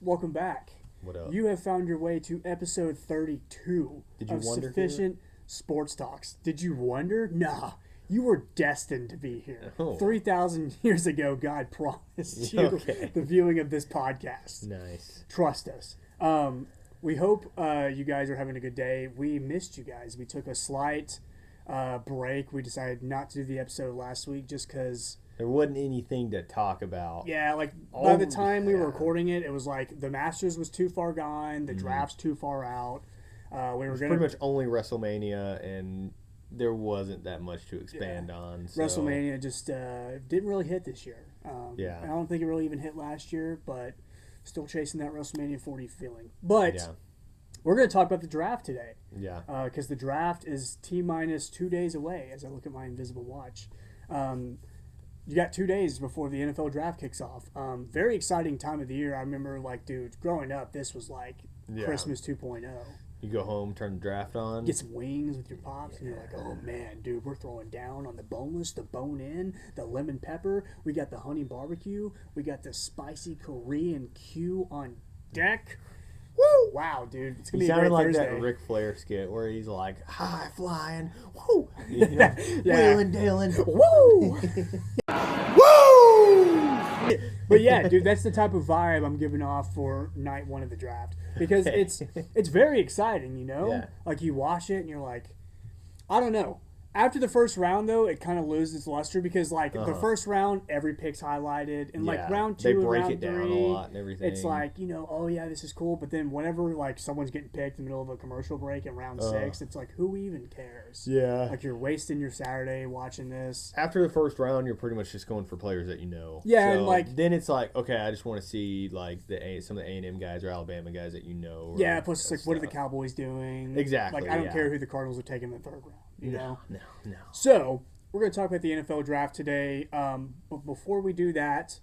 welcome back. What up? You have found your way to episode 32 Did you of wonder Sufficient Sports Talks. Did you wonder? Nah, you were destined to be here. Oh. 3,000 years ago, God promised you Okay. the viewing of this podcast. Nice. Trust us. We hope you guys are having a good day. We missed you guys. We took a slight break. We decided not to do the episode last week just because... There wasn't anything to talk about. Yeah, like by the Oh, time we were yeah. recording it, it was like the Masters was too far gone, the draft's too far out. We were It was gonna pretty much only WrestleMania, and there wasn't that much to expand on. So. WrestleMania just didn't really hit this year. Yeah. I don't think it really even hit last year, but still chasing that WrestleMania 40 feeling. But Yeah. we're going to talk about the draft today Yeah. because the draft is T-minus 2 days away as I look at my invisible watch. You got 2 days before the NFL draft kicks off. Very exciting time of the year. I remember, like, dude, growing up, this was like Yeah. Christmas 2.0. You go home, turn the draft on. Get some wings with your pops, and you're like, oh man, dude, we're throwing down on the boneless, the bone-in, the lemon pepper. We got the honey barbecue. We got the spicy Korean Q on deck. Woo! Wow, dude, it's gonna He be a sounded great like Thursday. that Ric Flair skit where he's like, high flying, woo! You know, Yeah. wheeling, dealing. Woo! But yeah, dude, that's the type of vibe I'm giving off for night one of the draft because it's very exciting, you know. Yeah. Like you watch it and you're like, I don't know. After the first round, though, it kind of loses its luster because, like, the first round, every pick's highlighted, and like Yeah. round They two and break round it down three, a lot and everything. it's like, you know, oh yeah, this is cool. But then whenever like someone's getting picked in the middle of a commercial break in round six, it's like, who even cares? Yeah. Like you're wasting your Saturday watching this. After the first round, you're pretty much just going for players that you know. Yeah, So and, like- then it's like, okay, I just want to see like some of the A&M guys or Alabama guys that you know. Yeah, or plus it's that like, what are the stuff. Cowboys doing? Exactly, Like I don't yeah. care who the Cardinals are taking in the third round. You know. No. So, we're going to talk about the NFL draft today. But before we do that,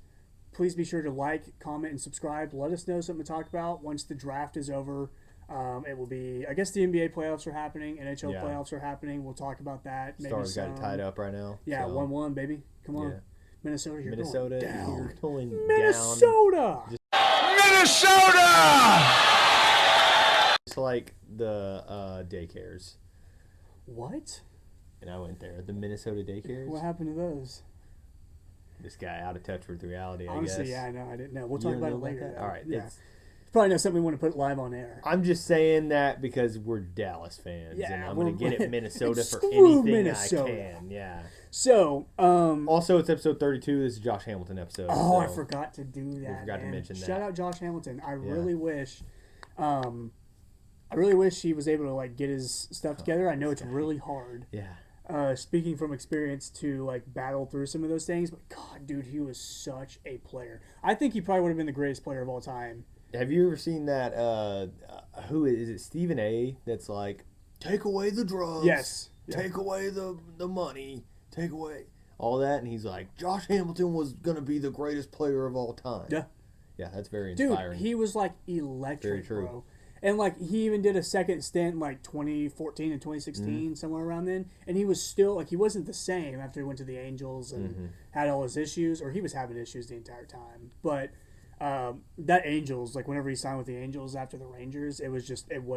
please be sure to like, comment, and subscribe. Let us know something to talk about once the draft is over. It will be, I guess the NBA playoffs are happening, NHL Yeah. playoffs are happening. We'll talk about that. Maybe Stars got some. it tied up right now. Yeah, so. 1-1, baby. Come on. Yeah. Minnesota, you're Minnesota, going down. you're going down. Minnesota! It's like the daycares. What? And I went there. The Minnesota daycares. What happened to those? This guy out of touch with reality, I Honestly, guess. yeah, I know. I didn't know. We'll You talk don't about know it later. that? though. All right. Yeah. It's, Probably not something we want to put live on air. I'm just saying that because we're Dallas fans, Yeah, and I'm going to we're- get at Minnesota for Screw anything Minnesota. I can. Yeah. So, Also, it's episode 32. This is Josh Hamilton episode. oh, I so- forgot to do that. forgot to man. mention that. Shout out Josh Hamilton. I really wish, I really wish he was able to like get his stuff together. I know it's really hard. Yeah. Speaking from experience to like battle through some of those things, but God, dude, he was such a player. I think he probably would have been the greatest player of all time. Have you ever seen that? Who is it? Stephen A. That's like, take away the drugs. Yes. Take away the money. Take away all that, and he's like, Josh Hamilton was gonna be the greatest player of all time. Yeah. Yeah, that's very Dude, inspiring. he was like electric, Very true. bro. And like he even did a second stint in like 2014 and 2016, Mm-hmm. somewhere around then. And he was still like he wasn't the same after he went to the Angels and Mm-hmm. had all his issues, or he was having issues the entire time. But that Angels, like whenever he signed with the Angels after the Rangers, it was just didn't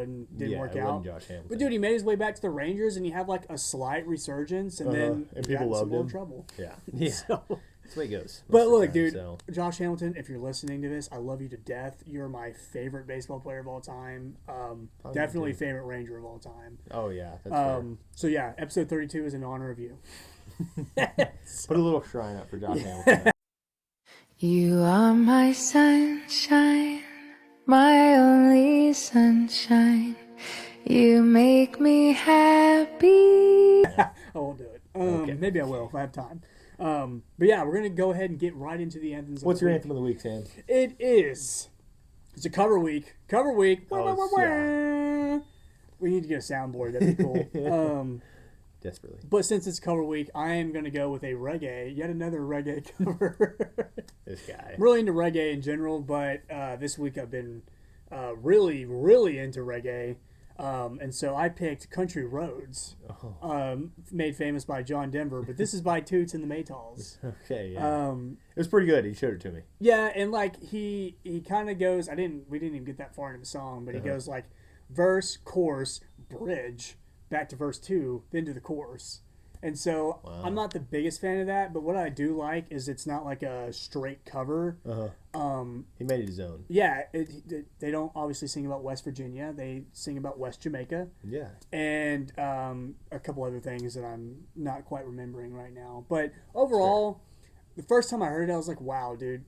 work it out. wasn't Josh Hamilton. But dude, he made his way back to the Rangers, and he had like a slight resurgence, and then And he got people in some loved more him. trouble. Yeah, yeah. So, That's the way it goes. but most of look, the time, dude, so. Josh Hamilton, if you're listening to this, I love you to death. You're my favorite baseball player of all time. Definitely too. favorite Ranger of all time. Oh yeah, that's fair. So yeah, episode 32 is in honor of you. Put a little shrine up for Josh Hamilton. You are my sunshine, my only sunshine. You make me happy. I won't do it. Okay. Maybe I will if I have time. But yeah, we're gonna go ahead and get right into the anthems. What's of the your week. anthem of the week, Sam? It is. It's a cover week. Cover week. Oh, Wah, wah, wah, wah. We need to get a soundboard. That'd be cool. Desperately. But since it's cover week, I am going to go with a reggae, yet another reggae cover. This guy. I'm really into reggae in general, but this week I've been really, really into reggae. And so I picked Country Roads, Oh. made famous by John Denver, but this is by Toots and the Maytals. Okay, yeah. Um, It was pretty good. He showed it to me. yeah, and like he kind of goes. We didn't even get that far into the song, but he goes like verse, chorus, bridge, back to verse 2, then to the chorus. And so I'm not the biggest fan of that, but what I do like is it's not like a straight cover. He made it his own. Yeah, they don't obviously sing about West Virginia. They sing about West Jamaica Yeah. and a couple other things that I'm not quite remembering right now. But overall, the first time I heard it, I was like, wow, dude.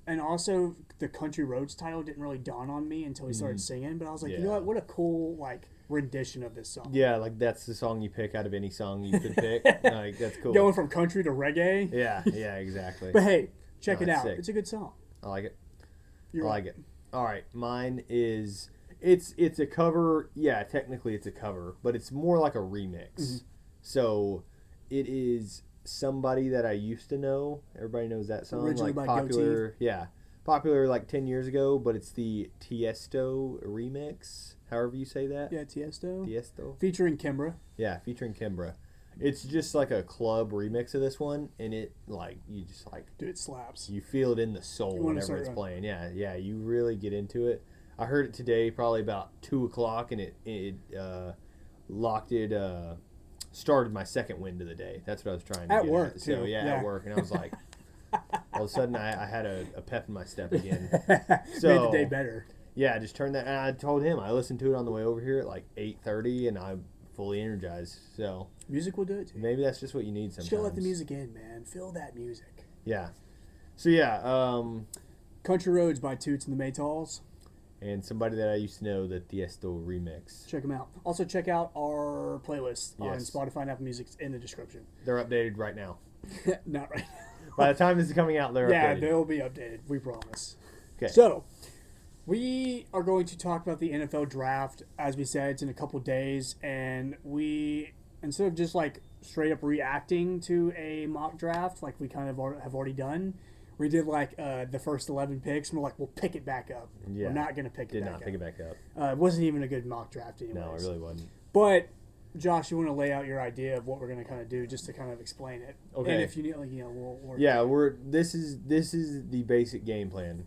And also, the Country Roads title didn't really dawn on me until he started singing. But I was like, you know Yeah. what? What a cool like rendition of this song. Yeah, like that's the song you pick out of any song you could pick. Like that's cool. Going from country to reggae. Yeah, yeah, exactly. But hey, check No, it it's out. sick. It's a good song. I like it. You're I right. like it. All right, mine is it's a cover. Yeah, technically it's a cover, but it's more like a remix. So it is Somebody That I Used to Know. Everybody knows that song. Originally like by popular, yeah, popular like 10 years ago, but it's the Tiesto remix. However you say that. Yeah, Tiesto. Tiesto. Featuring Kimbra. Yeah, featuring Kimbra. It's just like a club remix of this one, and it like you just like Dude, it slaps. you feel it in the soul wanna whenever start it's running. playing. Yeah, yeah, you really get into it. I heard it today, probably about 2 o'clock, and it locked it. Started my second win of the day. That's what I was trying to At get work, at. So too. yeah, Yeah. at work, and I was like, all of a sudden I had a pep in my step again. Made So the day better. yeah, I just turned that. And I told him I listened to it on the way over here at like 8:30, and I'm fully energized. So Music will do it too. maybe that's just what you need sometimes. Just gotta let the music in, man. Feel that music. Yeah. So yeah, Country Roads by Toots and the Maytals. and Somebody That I Used to Know, the Tiesto remix. Check them out. Also, check out our playlist on Yes. Spotify and Apple Music in the description. They're updated right now. Not right By the time this is coming out, they're Yeah, updated. they'll be updated. We promise. Okay. So, we are going to talk about the NFL draft. As we said, it's in a couple days, and we instead of just like straight up reacting to a mock draft like we kind of have already done, we did like the first 11 picks, and we're like, we'll pick it back up. Yeah. We're not going to pick it Did back not up. pick it back up. It wasn't even a good mock draft, anyways. No, it really wasn't. But Josh, you want to lay out your idea of what we're going to kind of do, just to kind of explain it. Okay. And if you need, like, we'll work. Yeah, this is the basic game plan.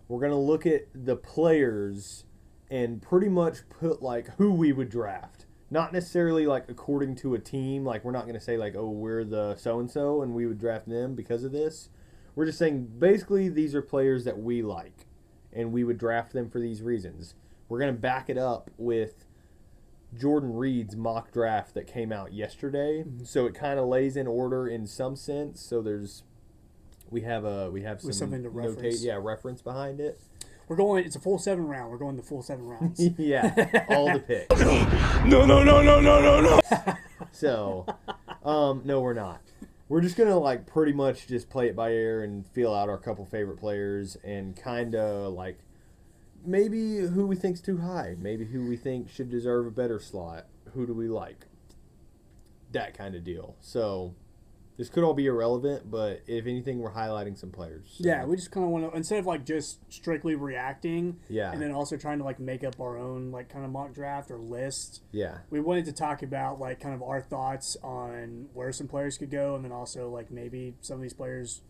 We're gonna look at the players and pretty much put like who we would draft. Not necessarily like according to a team. Like we're not gonna say like, oh, we're the so and so and we would draft them because of this. We're just saying basically these are players that we like, and we would draft them for these reasons. We're gonna back it up with Jordan Reed's mock draft that came out yesterday, so it kind of lays in order in some sense. So we have some something to reference. reference behind it. We're going. It's a full 7 round. We're going the full 7 rounds. Yeah, all the picks. No. So, no, we're not. We're just gonna like pretty much just play it by ear and feel out our couple favorite players and kind of like maybe who we think's too high, maybe who we think should deserve a better slot. Who do we like? That kind of deal. So this could all be irrelevant, but if anything, we're highlighting some players. So, Yeah, we just kind of want to, instead of like just strictly reacting, Yeah. and then also trying to like make up our own like kind of mock draft or list. yeah. We wanted to talk about like kind of our thoughts on where some players could go, and then also like maybe some of these players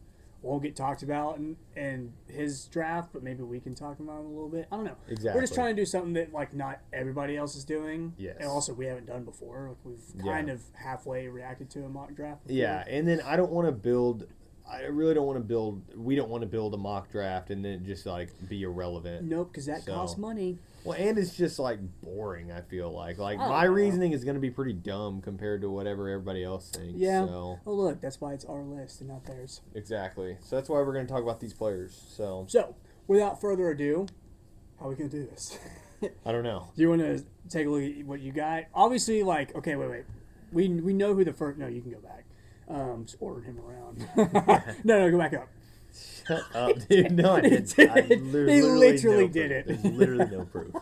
won't get talked about in his draft, but maybe we can talk about him a little bit. I don't know. We're Exactly. just trying to do something that like not everybody else is doing. Yes. And also we haven't done before. Like we've kind of halfway reacted to a mock draft before. Yeah, and then I don't want to build. I really don't want to build. We don't want to build a mock draft and then just like be irrelevant. Nope, because that So- costs money. Well, and it's just like boring. I feel like I don't my know. reasoning is going to be pretty dumb compared to whatever everybody else thinks. Yeah. So Oh look, that's why it's our list and not theirs. exactly. So that's why we're going to talk about these players. So So, without further ado, how are we gonna do this? I don't know. Do you want to take a look at what you got? Obviously, like, okay, wait. We know who the first. No, you can go back. Just ordering him around. no, go back up. Shut up, dude. No, I didn't. He I did. He literally did it. There's literally no proof.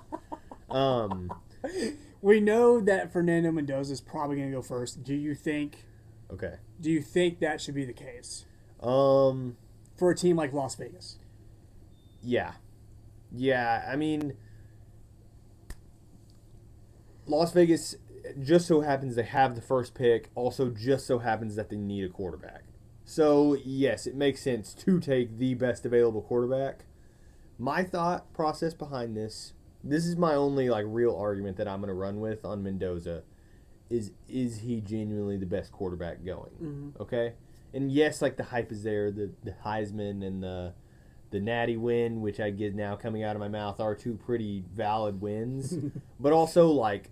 We know that Fernando Mendoza is probably gonna go first. Do you think Okay. that should be the case Um. for a team like Las Vegas? Yeah. Yeah. I mean, Las Vegas just so happens they have the first pick. Also, just so happens that they need a quarterback. So, yes, it makes sense to take the best available quarterback. My thought process behind this is my only like real argument that I'm going to run with on Mendoza is he genuinely the best quarterback going? Okay? And yes, like the hype is there, the Heisman and the Natty win, which I get now coming out of my mouth, are two pretty valid wins. But also, like,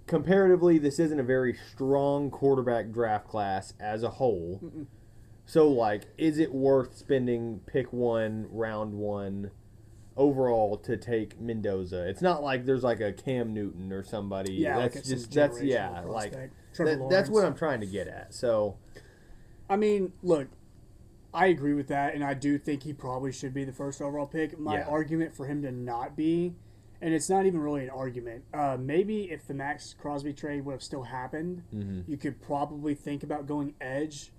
comparatively, this isn't a very strong quarterback draft class as a whole. So, like, is it worth spending pick 1, round 1 overall to take Mendoza? It's not like there's like a Cam Newton or somebody. Yeah, that's like just some that's generational like prospect. Trevor that's what Lawrence. I'm trying to get at. So, I mean, look, I agree with that, and I do think he probably should be the first overall pick. My Yeah. argument for him to not be, and it's not even really an argument, maybe if the Max Crosby trade would have still happened, you could probably think about going edge,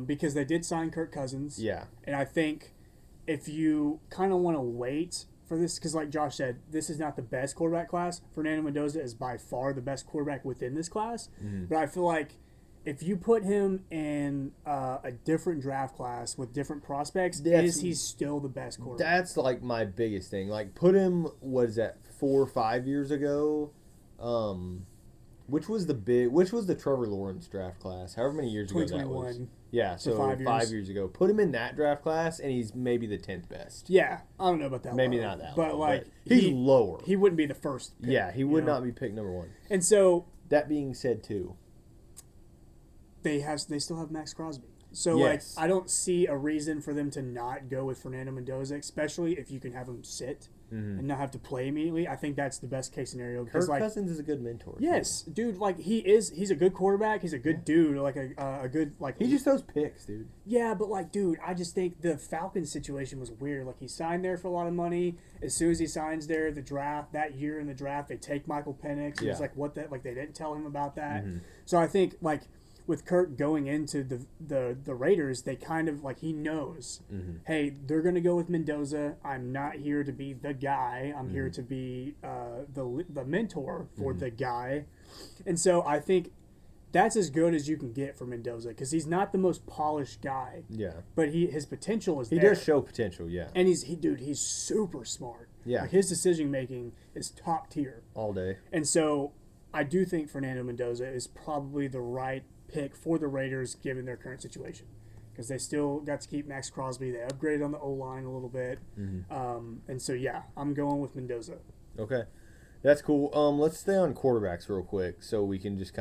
because they did sign Kirk Cousins. yeah. And I think if you kind of want to wait for this, because like Josh said, this is not the best quarterback class. Fernando Mendoza is by far the best quarterback within this class. But I feel like if you put him in a different draft class with different prospects, That's- is he still the best quarterback? That's like my biggest thing. Like, put him, what is that, 4 or 5 years ago? Which was the Trevor Lawrence draft class? However many years ago that was. 2021. Yeah, so 5 years. 5 years ago. Put him in that draft class, and he's maybe the 10th best. Yeah, I don't know about that. Maybe low, not that but low, like but he's lower. He wouldn't be the first. Pick, Yeah, he you would know? not be pick number 1. And so That being said, too. they still have Max Crosby. So Yes. like I don't see a reason for them to not go with Fernando Mendoza, especially if you can have him sit and not have to play immediately. I think that's the best case scenario because Kirk like Cousins is a good mentor. too. yes, dude, like he's a good quarterback. He's a good dude, like a good like He just throws picks, dude. yeah, but like dude, I just think the Falcons situation was weird. Like he signed there for a lot of money. As soon as he signs there, that year in the draft, they take Michael Penix. It was Yeah. like what that like they didn't tell him about that. So I think like with Kirk going into the Raiders, they kind of like he knows, hey, they're gonna go with Mendoza. I'm not here to be the guy. I'm here to be the mentor for the guy, and so I think that's as good as you can get for Mendoza because he's not the most polished guy, Yeah. but his potential is He there. does show potential, yeah. And he's super smart. Yeah. Like his decision making is top tier. All day. And so I do think Fernando Mendoza is probably the right pick for the Raiders given their current situation. Because they still got to keep Max Crosby. They upgraded on the O-line a little bit. And so, yeah, I'm going with Mendoza. Okay. That's cool. Let's stay on quarterbacks real quick so we can just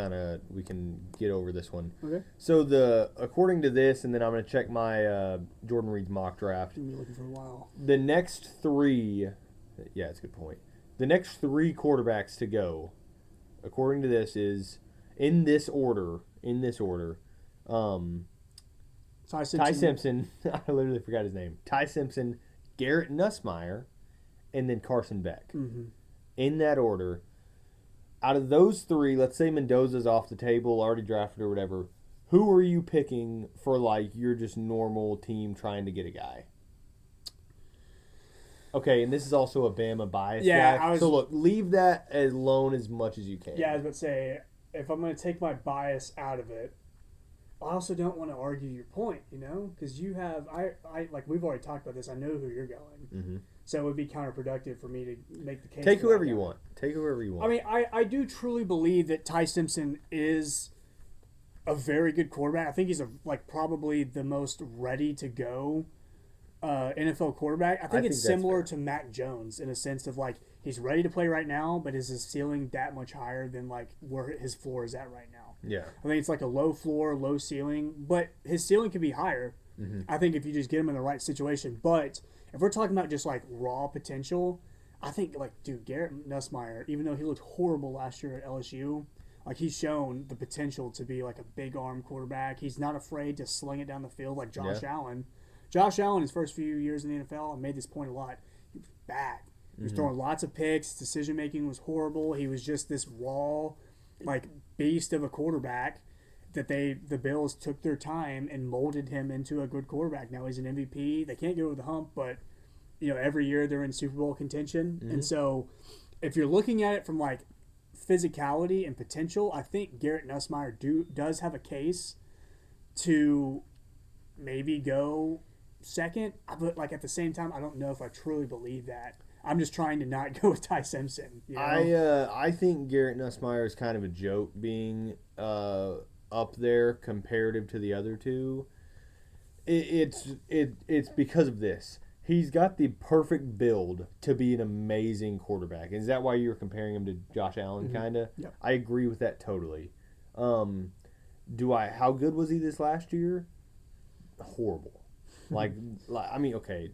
we can get over this one. Okay. So according to this, and then I'm going to check my Jordan Reed's mock draft. Been looking for a while. The next 3, yeah, that's a good point. The next 3 quarterbacks to go, according to this, is in this order. Ty Ty Simpson. I literally forgot his name. Ty Simpson, Garrett Nussmeier, and then Carson Beck. In that order. Out of those 3, let's say Mendoza's off the table, already drafted or whatever. Who are you picking for like your just normal team trying to get a guy? Okay, and this is also a Bama bias Yeah, guy. So look, leave that alone as much as you can. Yeah, I was about to say, if I'm going to take my bias out of it, I also don't want to argue your point, because you have, I like we've already talked about this. I know who you're going, so it would be counterproductive for me to make the case. Take for whoever that you guy. want. Take whoever you want. I mean, I do truly believe that Ty Simpson is a very good quarterback. I think he's probably the most ready to go NFL quarterback. I think it's think that's similar fair. to Mac Jones in a sense of like he's ready to play right now, but is his ceiling that much higher than like where his floor is at right now? yeah. I think it's like a low floor, low ceiling, but his ceiling could be higher. I think if you just get him in the right situation. But if we're talking about just like raw potential, I think like dude, Garrett Nussmeier, even though he looked horrible last year at LSU, like he's shown the potential to be like a big arm quarterback. He's not afraid to sling it down the field like Josh Allen. Josh Allen, his first few years in the NFL, I made this point a lot. He was bad. He was throwing lots of picks. Decision making was horrible. He was just this raw, like beast of a quarterback that the Bills took their time and molded him into a good quarterback. Now he's an MVP. They can't get over the hump, but every year they're in Super Bowl contention. And so if you're looking at it from like physicality and potential, I think Garrett Nussmeier does have a case to maybe go second. But like at the same time, I don't know if I truly believe that. I'm just trying to not go with Ty Simpson. You know? I think Garrett Nussmeier is kind of a joke being up there comparative to the other two. It's because of this. He's got the perfect build to be an amazing quarterback. Is that why you were comparing him to Josh Allen? Kind of. Yep. I agree with that totally. How good was he this last year? Horrible. like I mean, okay,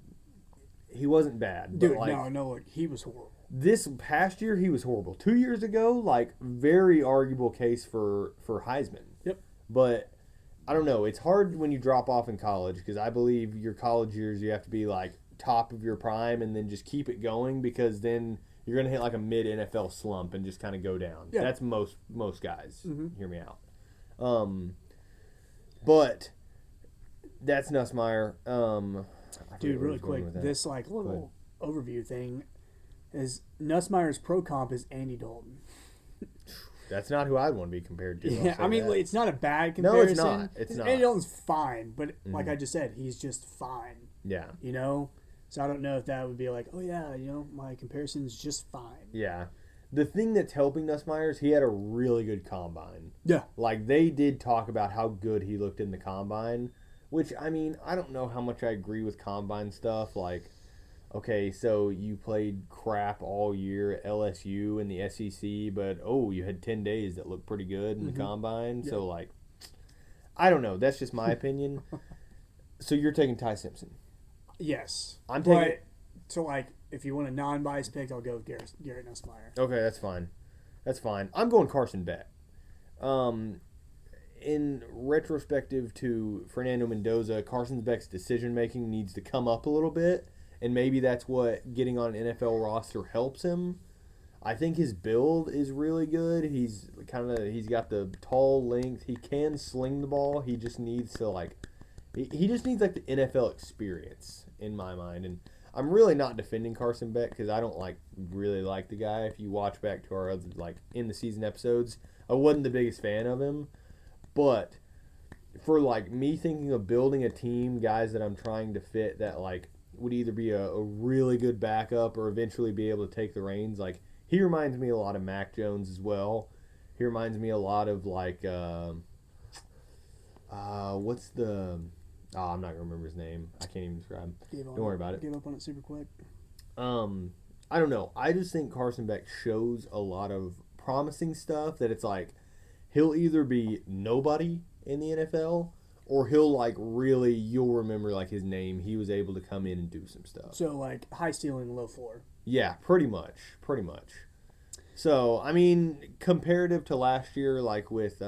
he wasn't bad, Dude, but like, no, look, he was horrible. this past year he was horrible. 2 years ago, like, very arguable case for Heisman. Yep. But I don't know. It's hard when you drop off in college because I believe your college years you have to be like top of your prime and then just keep it going because then you're gonna hit like a mid NFL slump and just kind of go down. Yeah. That's most guys. Hear me out. But that's Nussmeier. I forget Dude, where I really was going quick, with that. this like little overview thing is Nussmeier's pro comp is Andy Dalton. That's not who I'd want to be compared to. I'll Yeah, say I mean, that. it's not a bad No, it's comparison. not. It's not. Andy Dalton's fine, but like I just said, he's just fine. Yeah. You know, so I don't know if that would be like, oh yeah, you know, my comparison is just fine. Yeah. The thing that's helping Nussmeier is he had a really good combine. Yeah. Like, they did talk about how good he looked in the combine, which, I mean, I don't know how much I agree with combine stuff. Like, okay, so you played crap all year at LSU in the SEC, but, you had 10 days that looked pretty good in the combine. Yeah. So, like, I don't know. That's just my opinion. So you're taking Ty Simpson. Yes. I'm taking- But, so like, if you want a non-biased pick, I'll go with Garrett Nussmeier. Okay, that's fine. That's fine. I'm going Carson Beck. In retrospective to Fernando Mendoza, Carson Beck's decision making needs to come up a little bit, and maybe that's what getting on an NFL roster helps him. I think his build is really good. He's got the tall length. He can sling the ball. He just needs to he just needs like the NFL experience in my mind. And I'm really not defending Carson Beck because I don't really like the guy. If you watch back to our other in the season episodes, I wasn't the biggest fan of him. But for me thinking of building a team, guys that I'm trying to fit that would either be a really good backup or eventually be able to take the reins. He reminds me a lot of Mac Jones as well. He reminds me a lot of what's the I'm not gonna remember his name. I can't even describe him. Don't worry about it. Give up on it super quick. I don't know. I just think Carson Beck shows a lot of promising stuff that it's he'll either be nobody in the NFL or he'll really you'll remember his name. He was able to come in and do some stuff. So high ceiling, low floor. Yeah, pretty much. So, I mean, comparative to last year, with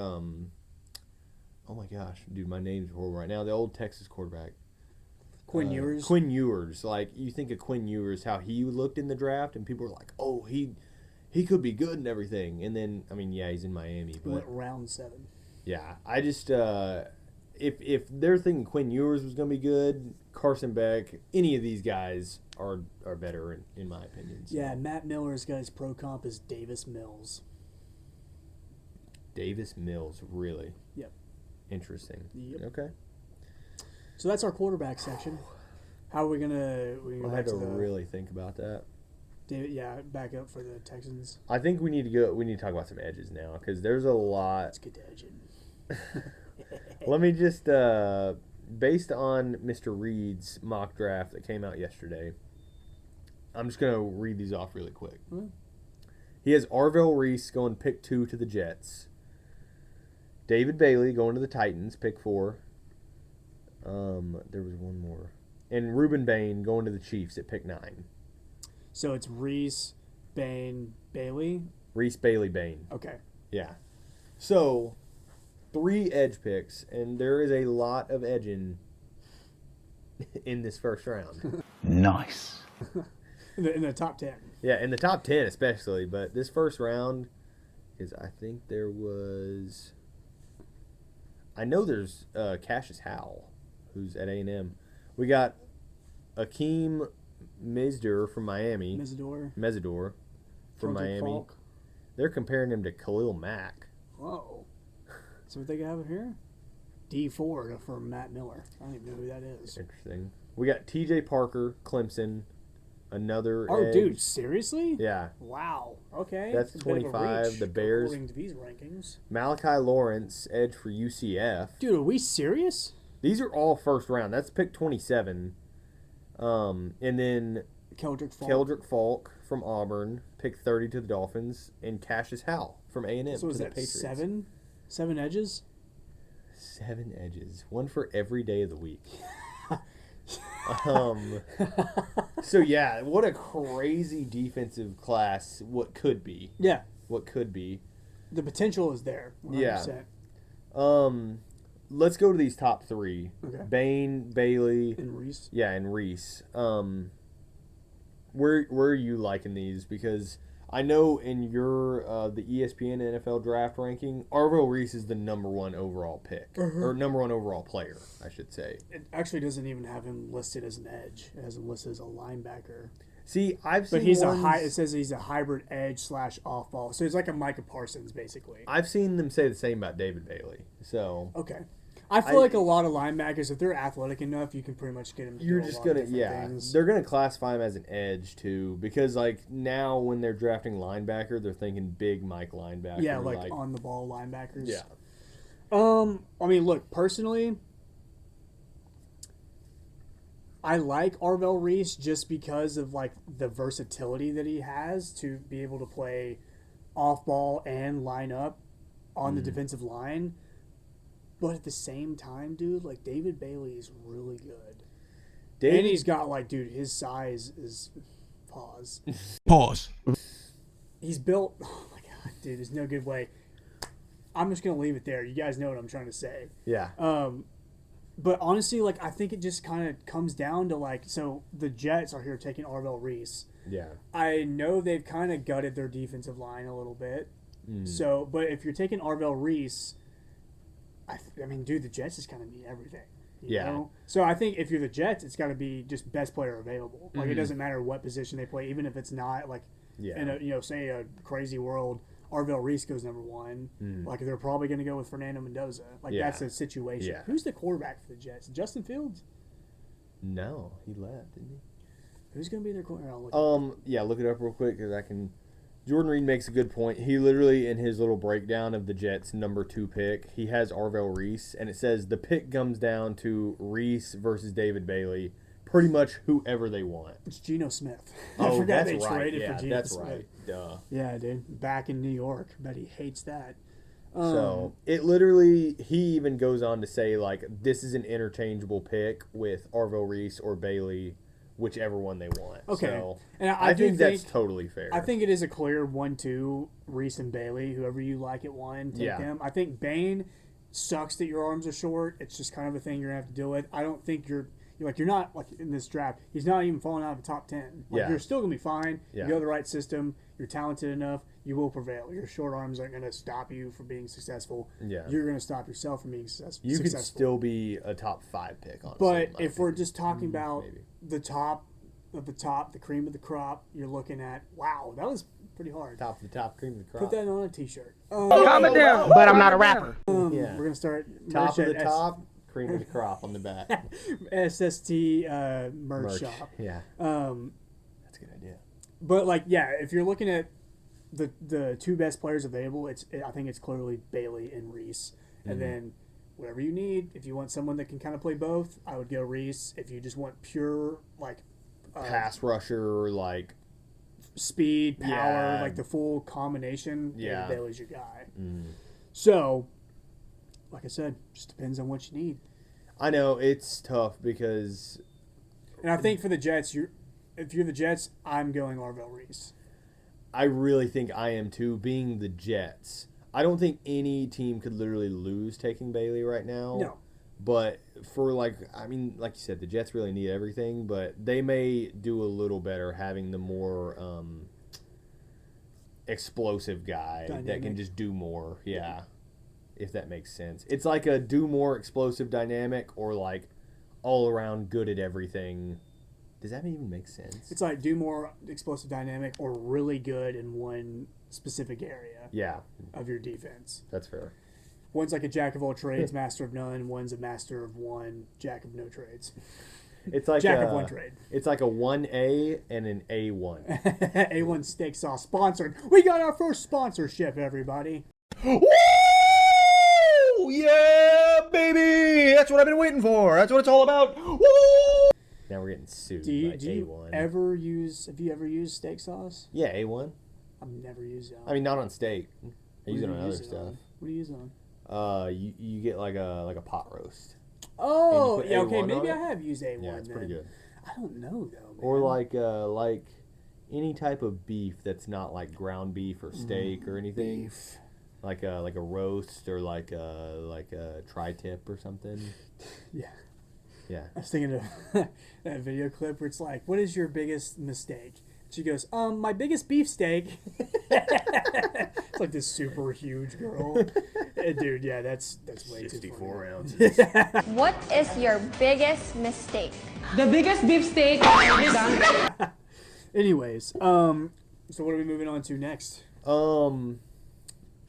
oh my gosh, dude, my name's horrible right now. The old Texas quarterback. Quinn Ewers. Quinn Ewers. You think of Quinn Ewers, how he looked in the draft, and people were like, oh, he could be good and everything. And then, I mean, yeah, he's in Miami. He But went round 7. yeah, I just, if they're thinking Quinn Ewers was going to be good, Carson Beck, any of these guys are better, in my opinion. So. Yeah, Matt Miller's got his pro comp is Davis Mills. Davis Mills, really? Yep. Interesting. Yep. Okay. So that's our quarterback section. How are we gonna? I had to really think about that. Back up for the Texans. I think we need to go. We need to talk about some edges now because there's a lot. Let's get to edging. Let me just, based on Mr. Reed's mock draft that came out yesterday, I'm just gonna read these off really quick. He has Arvell Reese going pick 2 to the Jets. David Bailey going to the Titans, pick 4. There was one more. And Reuben Bain going to the Chiefs at pick 9. So it's Reese, Bain, Bailey. Reese, Bailey, Bain. Okay. Yeah. So, 3 edge picks, and there is a lot of edging in this first round. Nice. In the top 10. Yeah, in the top 10 especially, but this first round is, I think there was... I know there's Cassius Howell, who's at A&M. We got Akeem Mezdor from Miami. Mesidor from Kendrick Miami. Falk. They're comparing him to Khalil Mack. Whoa. See what they have here? D4 for Matt Miller. I don't even know who that is. Interesting. We got T.J. Parker, Clemson, another Oh, edge. dude, seriously? Yeah. Wow. Okay. That's a bit of a 25, reach the Bears. according to these rankings. Malachi Lawrence, edge for UCF. Dude, are we serious? These are all first round. That's pick 27. And then Keldrick Falk. Keldrick Falk from Auburn, pick 30 to the Dolphins, and Cassius Howell from A&M So to is the that Patriots. 7? 7 edges? 7 edges, one for every day of the week. So yeah, what a crazy defensive class. What could be? Yeah. What could be? The potential is there. 100%. Let's go to these top 3. Okay. Bain, Bailey, And Reese. yeah, and Reese. Where are you liking these? Because I know in your the ESPN NFL draft ranking, Arvell Reese is the number 1 overall pick, or number 1 overall player, I should say. It actually doesn't even have him listed as an edge. It has him listed as a linebacker. See, I've seen But he's ones, it says he's a hybrid edge / off ball. So he's like a Micah Parsons, basically. I've seen them say the same about David Bailey. So Okay. I feel like a lot of linebackers, if they're athletic enough, you can pretty much get them to you're do a just lot of gonna, different things. they're gonna classify him as an edge too, because like now when they're drafting linebacker, they're thinking big Mike linebacker. Yeah, like on the ball linebackers. yeah. I mean, look, personally, I like Arvell Reese just because of like the versatility that he has to be able to play off ball and line up on the defensive line. But at the same time, dude, like David Bailey is really good. And he's got like, dude, his size is pause. Pause. He's built. Oh my god, dude, there's no good way. I'm just gonna leave it there. You guys know what I'm trying to say. yeah. But honestly, like I think it just kind of comes down to like, so the Jets are here taking Arvell Reese. yeah. I know they've kind of gutted their defensive line a little bit. So, but if you're taking Arvell Reese, I mean, dude, the Jets just kind of need everything. You Yeah. know? So I think if you're the Jets, it's got to be just best player available. Like it doesn't matter what position they play, even if it's not like Yeah. in a say a crazy world, Arvell Reese goes number 1. Like they're probably going to go with Fernando Mendoza. Like Yeah. that's a situation. Yeah. Who's the quarterback for the Jets? Justin Fields. No, he left, didn't he? Who's going to be their quarterback? I'll look Yeah, look it up real quick because I can. Jordan Reed makes a good point. He literally, in his little breakdown of the Jets' number 2 pick, he has Arvell Reese, and it says the pick comes down to Reese versus David Bailey, pretty much whoever they want. It's Geno Smith. Oh, I forgot that's they right. traded Yeah, for Geno that's Smith. right. Duh. Yeah, dude. Back in New York. Bet he hates that. So it literally, he even goes on to say like this is an interchangeable pick with Arvell Reese or Bailey, whichever one they want. Okay. So And I do think that's totally fair. I think it is a clear 1-2, Reese and Bailey. Whoever you like at 1, take Yeah. them. I think Bain sucks that your arms are short. It's just kind of a thing you're going to have to deal with. I don't think you're not like in this draft. He's not even falling out of the top 10. Like, Yeah. You're still going to be fine. Yeah. You go the right system. You're talented enough. You will prevail. Your short arms aren't going to stop you from being successful. Yeah. You're going to stop yourself from being successful. You could still be a top 5 pick, honestly. But in my if we're opinion. just talking about maybe. the top of the top, the cream of the crop, you're looking at, wow, that was pretty hard. top of the top, cream of the crop. Put that on a t-shirt. Calm it down. But I'm not a rapper. Yeah. We're going to start Top merch of the at top, cream of the crop on the back. SST merch Merch. shop. Yeah. That's a good idea. But like, yeah, if you're looking at the 2 best players available, I think it's clearly Bailey and Reese. And then whatever you need, if you want someone that can kind of play both, I would go Reese. If you just want pure like Pass rusher, like speed, power, Yeah. like the full combination, Yeah. David Bailey's your guy. So, like I said, just depends on what you need. I know it's tough because And I think for the Jets, if you're the Jets, I'm going Arvell Reese. I really think I am too. Being the Jets, I don't think any team could literally lose taking Bailey right now. No. But for like you said, the Jets really need everything, but they may do a little better having the more explosive guy that Dynamic. can just do more. Yeah. If that makes sense. It's like a do more explosive dynamic or like all around good at everything Does that even make sense? It's like do more explosive dynamic or really good in one specific area Yeah, of your defense. that's fair. One's like a jack of all trades, master of none. One's a master of one, jack of no trades. It's like Jack of one trade. It's like a 1A and an A1. A1 Steak Sauce sponsored. We got our first sponsorship, everybody. Woo! Yeah, baby! That's what I've been waiting for. That's what it's all about. Woo! Now we're getting sued Do you, by do you A1. ever use? Have you ever used steak sauce? Yeah, A1. I've never used it. I mean, not on steak. I What use do it you on other use it stuff. on? What do you use it on? You get like a pot roast. Oh, put yeah, okay. A1 on Maybe it? I have used A1. Yeah, it's pretty then. good. I don't know though, man. Or like any type of beef that's not like ground beef or steak or anything. beef. Like a roast or like a tri-tip or something. Yeah. Yeah. I was thinking of that video clip where it's like, "What is your biggest mistake?" She goes, my biggest beefsteak." It's like this super huge girl. Dude, yeah, that's way too 64 funny. ounces. What is your biggest mistake? The biggest beefsteak is done. Anyways, so what are we moving on to next?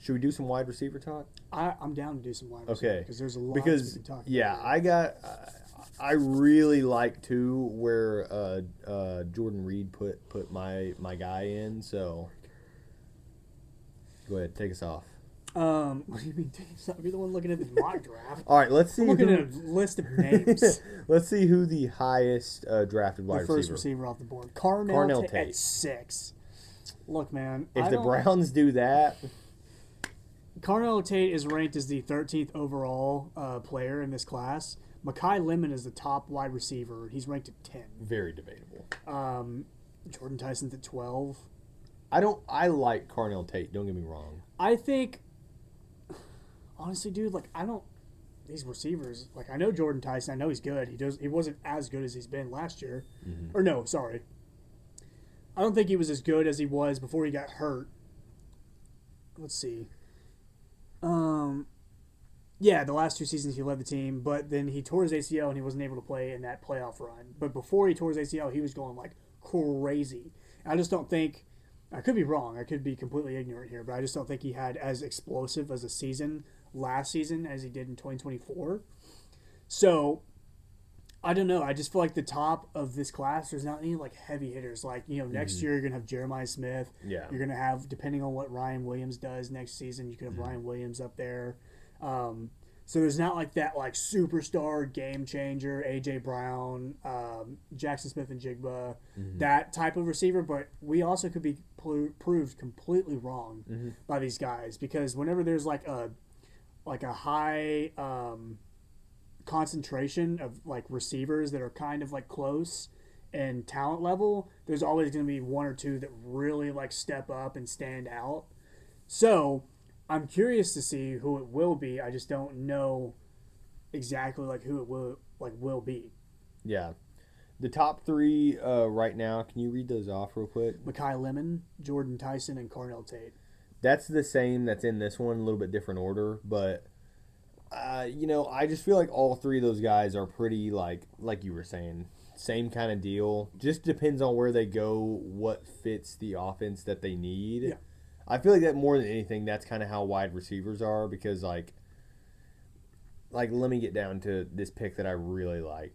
Should we do some wide receiver talk? I'm down to do some wide receiver Okay. because there's a lot Because we can talk yeah, about. I really like too where Jordan Reed put my guy in. So go ahead, take us off. What do you mean? You're the one looking at the mock draft. All right, let's see. I'm looking who, at a list of names. let's see who the highest drafted The wide first receiver. receiver off the board, Carnell Carnell Tate Tate. at 6. Look, man, If the Browns do that, Carnell Tate is ranked as the 13th overall player in this class. Mekhi Lemon is the top wide receiver. He's ranked at 10. very debatable. Jordan Tyson's at 12. I like Carnell Tate. Don't get me wrong. I think, honestly, dude, these receivers, I know Jordan Tyson. I know he's good. He wasn't as good as he's been last year. Mm-hmm. Or no, sorry. I don't think he was as good as he was before he got hurt. Let's see. Yeah, the last 2 seasons he led the team, but then he tore his ACL and he wasn't able to play in that playoff run. But before he tore his ACL, he was going crazy. I just don't think, I could be wrong, I could be completely ignorant here, but I just don't think he had as explosive as a season last season as he did in 2024. So, I don't know. I just feel like the top of this class, there's not any heavy hitters. Next year you're gonna have Jeremiah Smith. Yeah. You're gonna have, depending on what Ryan Williams does next season, you could have Ryan Williams up there. So there's not that superstar game changer, AJ Brown, Jackson Smith and Jigba, that type of receiver. But we also could be proved completely wrong by these guys, because whenever there's a high concentration of receivers that are kind of close and talent level, there's always going to be one or two that really step up and stand out. So I'm curious to see who it will be. I just don't know exactly who it will be. Yeah. The top 3 right now, can you read those off real quick? Mekhi Lemon, Jordan Tyson, and Carnell Tate. That's the same that's in this one, a little bit different order, but I just feel like all 3 of those guys are pretty like you were saying, same kind of deal. Just depends on where they go, what fits the offense that they need. Yeah. I feel like that more than anything, that's kind of how wide receivers are, because let me get down to this pick that I really like.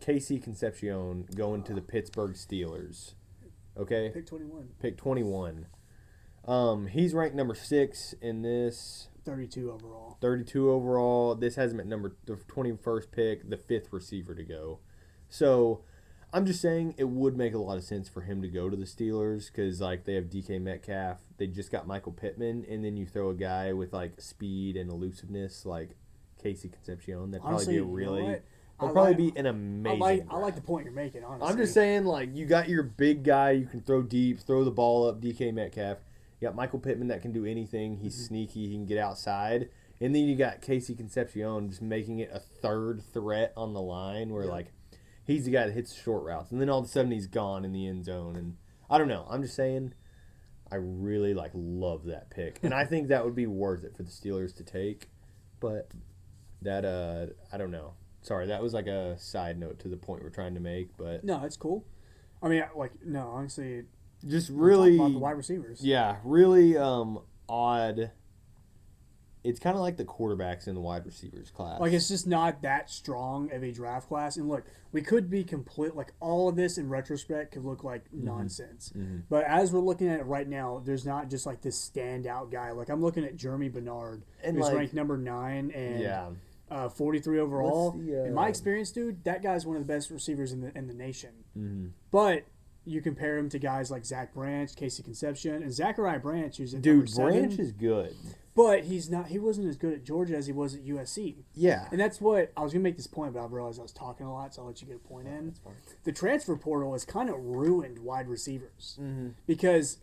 Casey Concepcion going to the Pittsburgh Steelers. Okay? Pick 21. Pick 21. He's ranked number 6 in this. 32 overall. 32 overall. This has him at the 21st pick, the 5th receiver to go. So I'm just saying it would make a lot of sense for him to go to the Steelers, because they have DK Metcalf. They just got Michael Pittman, and then you throw a guy with speed and elusiveness like Casey Concepcion. That'd Honestly, probably be an amazing. I like the point you're making, honestly. I'm just saying, you got your big guy, you can throw deep, throw the ball up, DK Metcalf. You got Michael Pittman that can do anything. He's sneaky, he can get outside. And then you got Casey Concepcion just making it a third threat on the line where, he's the guy that hits short routes. And then all of a sudden he's gone in the end zone. And I don't know. I'm just saying I really, love that pick. And I think that would be worth it for the Steelers to take. But that, I don't know. Sorry, that was like a side note to the point we're trying to make, but No, it's cool. I mean, no, honestly, just we're really, talking about the wide receivers. yeah, really odd. It's kind of like the quarterbacks in the wide receivers class. Like, it's just not that strong of a draft class. And look, we could be all of this in retrospect could look like nonsense. But as we're looking at it right now, there's not just like this standout guy. Like, I'm looking at Jeremy Bernard, And, who's like, ranked number 9 and yeah. 43 overall. What's the, In my experience, dude, that guy's one of the best receivers in the nation. Mm-hmm. But you compare him to guys like Zach Branch, Casey Concepcion, and Zachariah Branch, who's at number Dude, 7. Branch is good. But he wasn't as good at Georgia as he was at USC. Yeah. And that's what I was going to make this point, but I realized I was talking a lot, so I'll let you get a point in. That's fine. The transfer portal has kind of ruined wide receivers. Mm-hmm. Because,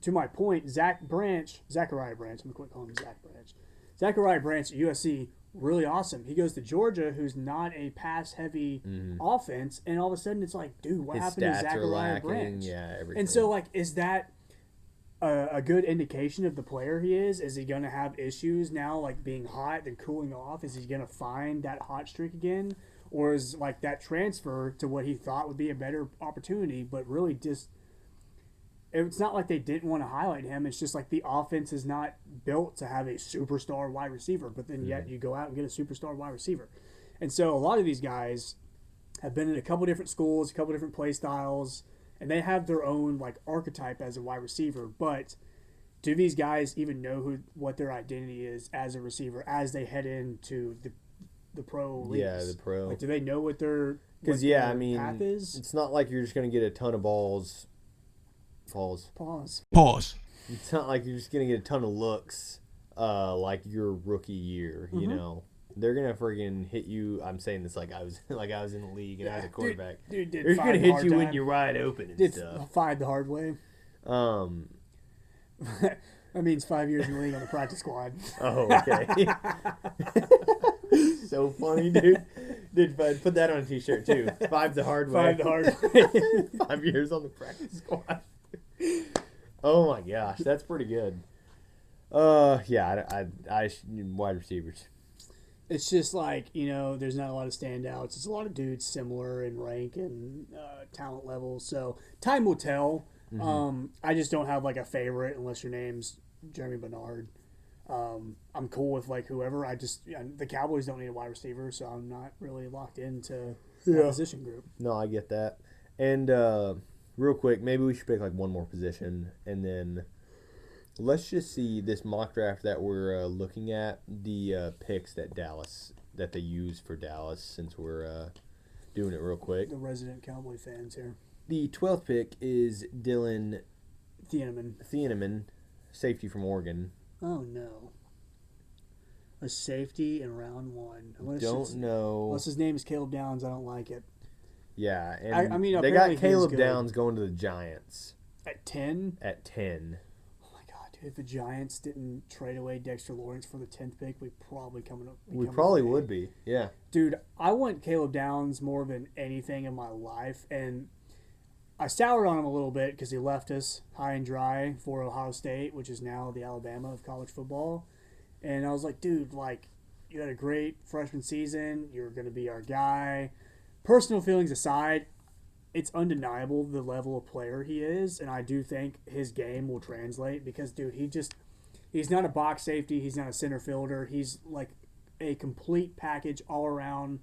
to my point, Zachariah Branch, I'm going to quit calling him Zach Branch. Zachariah Branch at USC, really awesome. He goes to Georgia, who's not a pass-heavy offense, and all of a sudden it's like, dude, what His happened to stats are Zachariah lacking. Branch? Yeah, everything. And so, like, is that a good indication of the player he is? Is he going to have issues now, like being hot, then cooling off? Is he going to find that hot streak again? Or is, like, that transfer to what he thought would be a better opportunity, but really just – it's not like they didn't want to highlight him. It's just like the offense is not built to have a superstar wide receiver, but then yet you go out and get a superstar wide receiver. And so a lot of these guys have been in a couple different schools, a couple different play styles, and they have their own like archetype as a wide receiver. But do these guys even know what their identity is as a receiver as they head into the pro leagues? Yeah, the pro. Like, do they know what their Because, what yeah, their I mean, path is? it's not like you're just going to get a ton of balls. Pause. Pause. It's not like you're just going to get a ton of looks like your rookie year, you know. They're going to friggin' hit you. I'm saying this like I was in the league and I was a quarterback. Dude did They're just 5 going to the hit hard you when time. you're wide open and Did stuff. 5 the hard way. That means 5 years in the league on the practice squad. Oh, okay. So funny, dude. Dude, put that on a t-shirt too. 5 the hard way. 5 the hard way. 5 years on the practice squad. Oh my gosh, that's pretty good. Yeah, I wide receivers. It's just like, there's not a lot of standouts. It's a lot of dudes similar in rank and talent level. So time will tell. I just don't have like a favorite unless your name's Jeremy Bernard. I'm cool with like whoever. The Cowboys don't need a wide receiver, so I'm not really locked into that position group. No, I get that. And real quick, maybe we should pick like one more position, and then let's just see this mock draft that we're looking at, the picks that they use for Dallas, since we're doing it real quick. The resident Cowboy fans here. The 12th pick is Dylan Thieneman. safety from Oregon. Oh no. A safety in round 1. Unless his name is Caleb Downs, I don't like it. Yeah, and I mean, they apparently got he is Caleb good. Downs going to the Giants At 10? at 10. Oh my god, dude! If the Giants didn't trade away Dexter Lawrence for the 10th pick, we probably We probably would be. Yeah. Dude, I want Caleb Downs more than anything in my life, and I soured on him a little bit because he left us high and dry for Ohio State, which is now the Alabama of college football. And I was like, dude, like, you had a great freshman season. You're going to be our guy. Personal feelings aside, it's undeniable the level of player he is, and I do think his game will translate because, dude, he's not a box safety. He's not a center fielder. He's like a complete package all-around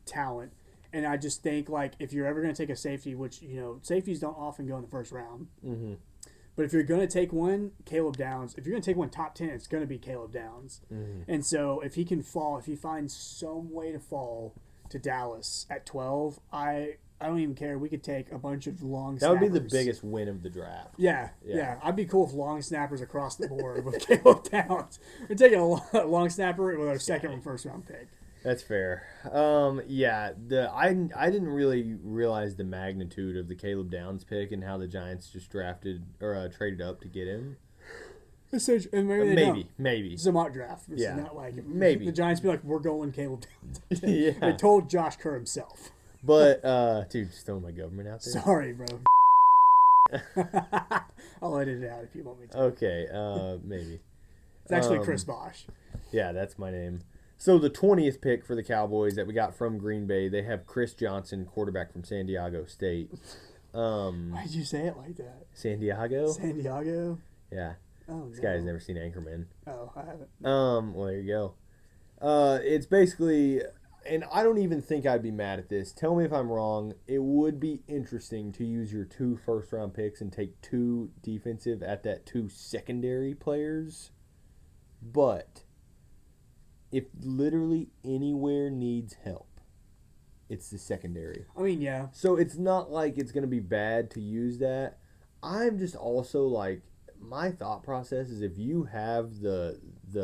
talent. And I just think, like, if you're ever going to take a safety, which, safeties don't often go in the first round. Mm-hmm. But if you're going to take one, Caleb Downs. If you're going to take one top 10, it's going to be Caleb Downs. Mm-hmm. And so if he can fall, if he finds some way to fall to Dallas at 12, I don't even care. We could take a bunch of long That would snappers. be the biggest win of the draft. Yeah. I'd be cool with long snappers across the board with Caleb Downs. We're taking a long snapper with our second and first round pick. That's fair. Yeah, I didn't really realize the magnitude of the Caleb Downs pick and how the Giants just drafted or traded up to get him. And Maybe. It's a mock draft. It's Yeah. not like Maybe. the Giants be like, we're going Caleb Downs. Yeah. They told Josh Kerr himself. But dude, just throwing my government out there. Sorry, bro. I'll edit it out if you want me to. Okay, maybe. It's actually Chris Bosch. Yeah, that's my name. So the 20th pick for the Cowboys that we got from Green Bay, they have Chris Johnson, quarterback from San Diego State. Why did you say it like that? San Diego? San Diego? Yeah. Oh, This guy's never seen Anchorman. Oh, I haven't. Well, there you go. It's basically, and I don't even think I'd be mad at this. Tell me if I'm wrong. It would be interesting to use your 2 first-round picks and take 2 defensive at that 2 secondary players. But if literally anywhere needs help, it's the secondary. I mean, yeah. So it's not like it's going to be bad to use that. I'm just also like, my thought process is if you have the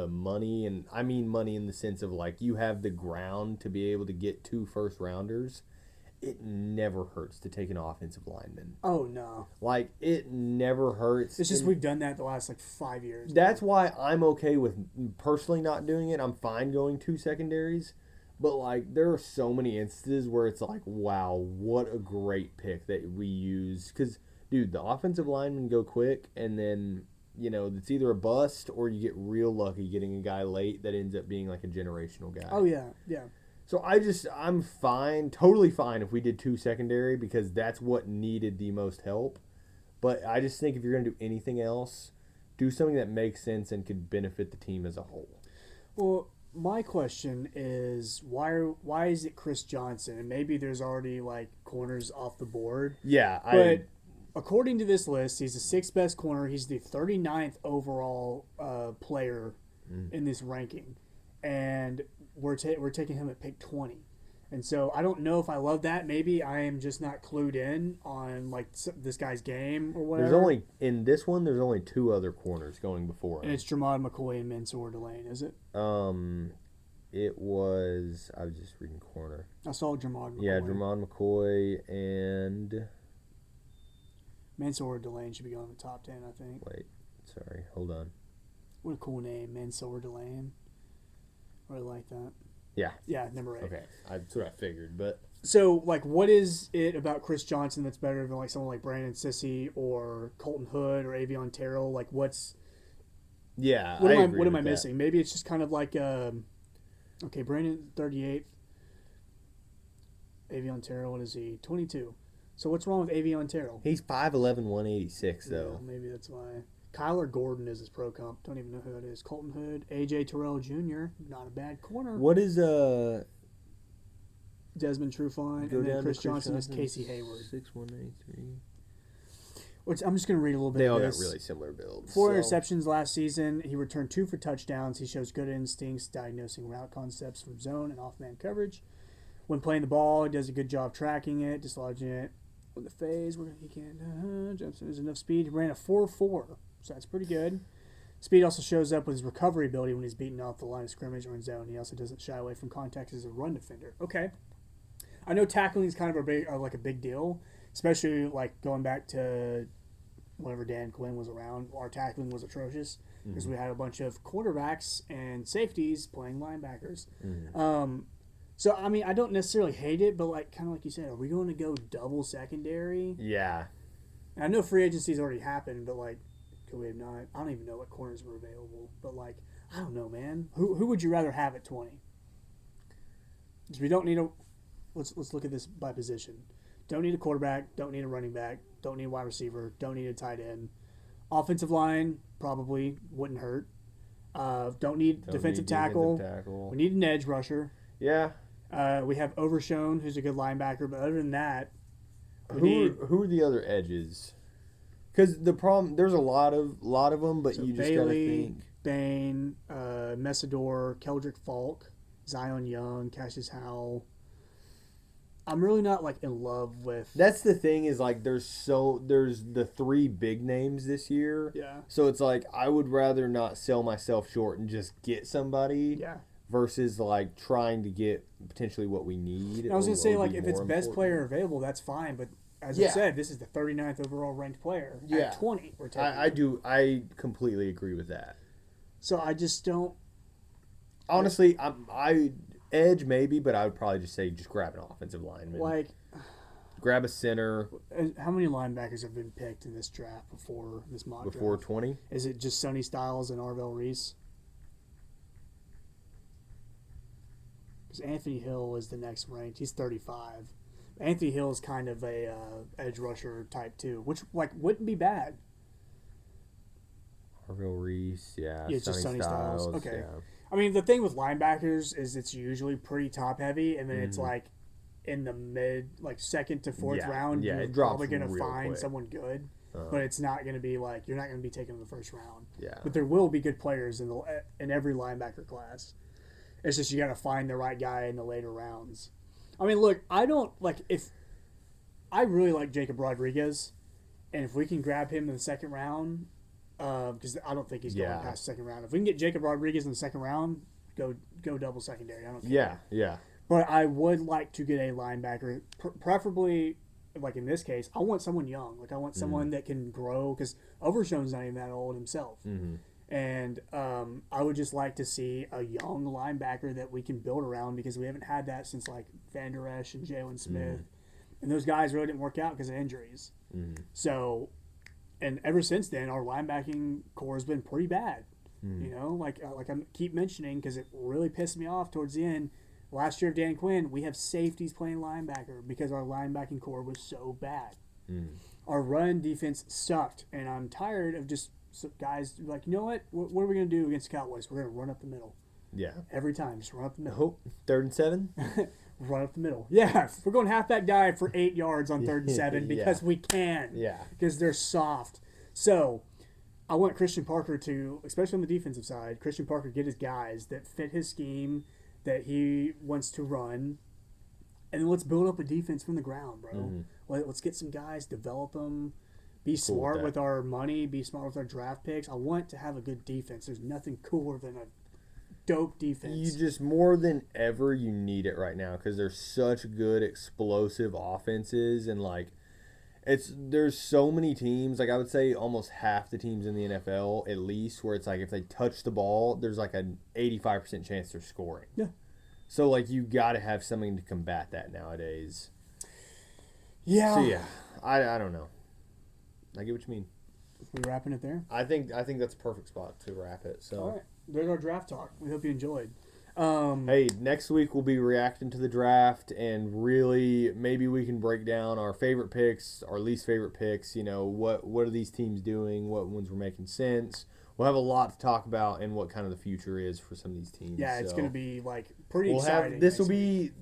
money, and I mean money in the sense of like you have the ground to be able to get 2 first-rounders, it never hurts to take an offensive lineman. Oh, no. Like, it never hurts. It's just And we've done that the last, 5 years. that's why I'm okay with personally not doing it. I'm fine going 2 secondaries. But, like, there are so many instances where it's like, wow, what a great pick that we use. Because, dude, the offensive linemen go quick, and then, it's either a bust or you get real lucky getting a guy late that ends up being, like, a generational guy. Oh, yeah, yeah. So I'm fine, totally fine if we did 2 secondary because that's what needed the most help. But I just think if you're going to do anything else, do something that makes sense and could benefit the team as a whole. Well, my question is why is it Chris Johnson? And maybe there's already corners off the board. Yeah, But according to this list, he's the 6th best corner. He's the 39th overall player in this ranking, and we're taking him at pick 20. And so I don't know if I love that. Maybe I am just not clued in on this guy's game or whatever. In this one, there's only 2 other corners going before him. And it's Jermod McCoy and Mansour Delane, is it? It was, I was just reading corner. I saw Jermod McCoy. Yeah, Jermon McCoy and Mansour Delane should be going in the top 10, I think. wait, sorry, hold on. What a cool name, Mansour Delane. Really like that. Yeah. Yeah, number 8. Okay, that's what I figured, but So, what is it about Chris Johnson that's better than someone like Brandon Sissy or Colton Hood or Avion Terrell? yeah, What I am I agree with that. missing? Maybe it's just kind of okay, Brandon 38th. Avion Terrell, what is he? 22. So what's wrong with Avion Terrell? He's 5'11", 186 Yeah, though. maybe that's why. Kyler Gordon is his pro comp. Don't even know who that is. Colton Hood, AJ Terrell Jr. Not a bad corner. What is Desmond Trufant, go and then down Chris to Johnson is Casey Hayward. 6'1", Which I'm just going to read a little bit They of all this. got really similar builds. 4 so. interceptions last season. He returned 2 for touchdowns. He shows good instincts diagnosing route concepts from zone and off-man coverage. When playing the ball, he does a good job tracking it, dislodging it with the phase where he can't jumps. There's enough speed. He ran a 4.4, so that's pretty good. Speed also shows up with his recovery ability when he's beaten off the line of scrimmage or in zone. He also doesn't shy away from contact as a run defender. Okay. I know tackling is kind of a big deal, especially going back to whenever Dan Quinn was around. Our tackling was atrocious because we had a bunch of quarterbacks and safeties playing linebackers. So I mean, I don't necessarily hate it, but kind of like you said, are we going to go double secondary? Yeah. And I know free agency's already happened, but could we have not? I don't even know what corners were available, but I don't know, man. Who would you rather have at 20? Because we don't need a. Let's look at this by position. Don't need a quarterback. Don't need a running back. Don't need a wide receiver. Don't need a tight end. Offensive line probably wouldn't hurt. Don't need defensive tackle. We need an edge rusher. Yeah. We have Overshown, who's a good linebacker, but other than that, Who are the other edges? Because the problem, there's a lot of them, but you just gotta Bailey, think. Bain, Messidor, Keldrick Falk, Zion Young, Cassius Howell. I'm really not in love with. That's the thing is there's the 3 big names this year. Yeah. So it's I would rather not sell myself short and just get somebody. Yeah. Versus trying to get potentially what we need. And I was gonna say would be if more it's best important. player available, that's fine. But as I Yeah. said, this is the 39th overall ranked player. Yeah. At 20, we're taking. I completely agree with that. So I just don't. Honestly, I edge maybe, but I would probably just say just grab an offensive lineman. Grab a center How many linebackers have been picked in this draft before this mock before draft? 20. Is it just Sonny Styles and Arvell Reese? linebackers. Anthony Hill is the next ranked. He's 35. Anthony Hill is kind of a edge rusher type too, which wouldn't be bad. Harville Reese, yeah. Yeah, it's just Sonny Styles. Okay. Yeah. I mean, the thing with linebackers is it's usually pretty top heavy, and then it's like in the mid, like second to fourth Yeah, round, yeah, you're it drops probably going to real find quick. someone good, but it's not going to be like you're not going to be taken in the first round. Yeah. But there will be good players in every linebacker class. It's just you got to find the right guy in the later rounds. I mean, look, I really like Jacob Rodriguez, and if we can grab him in the second round, because I don't think he's going past the second round. If we can get Jacob Rodriguez in the second round, go double secondary. I don't care. Yeah, yeah. But I would like to get a linebacker, preferably, like in this case, I want someone young. Like I want someone that can grow, because Overshown's not even that old himself. And I would just like to see a young linebacker that we can build around, because we haven't had that since like Van Der Esch and Jalen Smith. And those guys really didn't work out because of injuries. So, and ever since then, our linebacking core has been pretty bad. You know, like I keep mentioning, because it really pissed me off towards the end. Last year of Dan Quinn, we have safeties playing linebacker because our linebacking core was so bad. Our run defense sucked, and I'm tired of just guys like, you know what? What are we going to do against the Cowboys? We're going to run up the middle. Yeah. Every time, just run up the middle. 3rd and 7? Run up the middle. Yeah, we're going halfback dive for 8 yards on 3rd and 7 because we can. Yeah. Because they're soft. So I want Christian Parker to, especially on the defensive side, Christian Parker get his guys that fit his scheme that he wants to run, and then let's build up a defense from the ground, bro. Let's get some guys, develop them, be smart with our money, be smart with our draft picks. I want to have a good defense. There's nothing cooler than a dope defense. You just, more than ever, you need it right now, because there's such good explosive offenses, and like there's so many teams, like I would say almost half the teams in the NFL at least, where it's like if they touch the ball, there's like an 85% chance they're scoring. Yeah. So like you got to have something to combat that nowadays. Yeah. So yeah, I don't know. I get what you mean. We wrapping it there? I think that's a perfect spot to wrap it. So. All right. There's our draft talk. We hope you enjoyed. Hey, next week we'll be reacting to the draft, and really maybe we can break down our favorite picks, our least favorite picks. You know, what are these teams doing? What ones were making sense? We'll have a lot to talk about, and what kind of the future is for some of these teams. Yeah, it's So going to be like pretty we'll exciting. have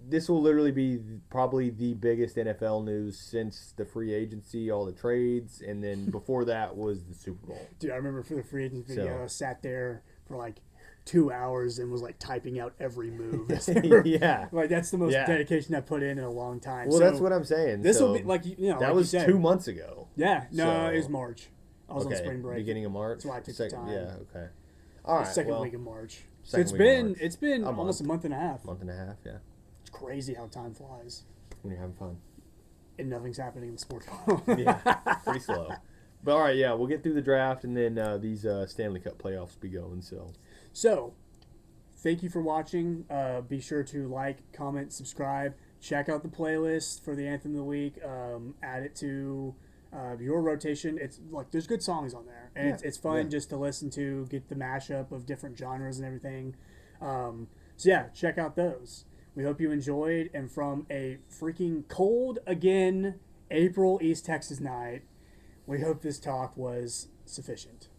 this will literally be probably the biggest NFL news since the free agency, all the trades, and then before that was the Super Bowl. Dude, I remember for the free agent video, So. I sat there for like 2 hours and was like typing out every move. Yeah. Like that's the most Yeah. dedication I put in a long time. Well, So that's what I'm saying. This will So be like, you know, that like was you said. 2 months ago. Yeah, no, So. it was March. I was on spring break. Beginning of March. That's why I took the time. Yeah, okay. All right. Second well, week of March. So second it's week of been March. it's been A almost a month and a half. month and a half. Yeah, It's crazy how time flies, when you're having fun. and nothing's happening in the sports world. Yeah, pretty slow. But all right, yeah, we'll get through the draft, and then these Stanley Cup playoffs be going. So, thank you for watching. Be sure to like, comment, subscribe. Check out the playlist for the Anthem of the Week. Add it to your rotation. It's like there's good songs on there, and it's fun just to listen to, get the mashup of different genres and everything. So yeah, check out those. We hope you enjoyed, and from a freaking cold again April East Texas night, we hope this talk was sufficient.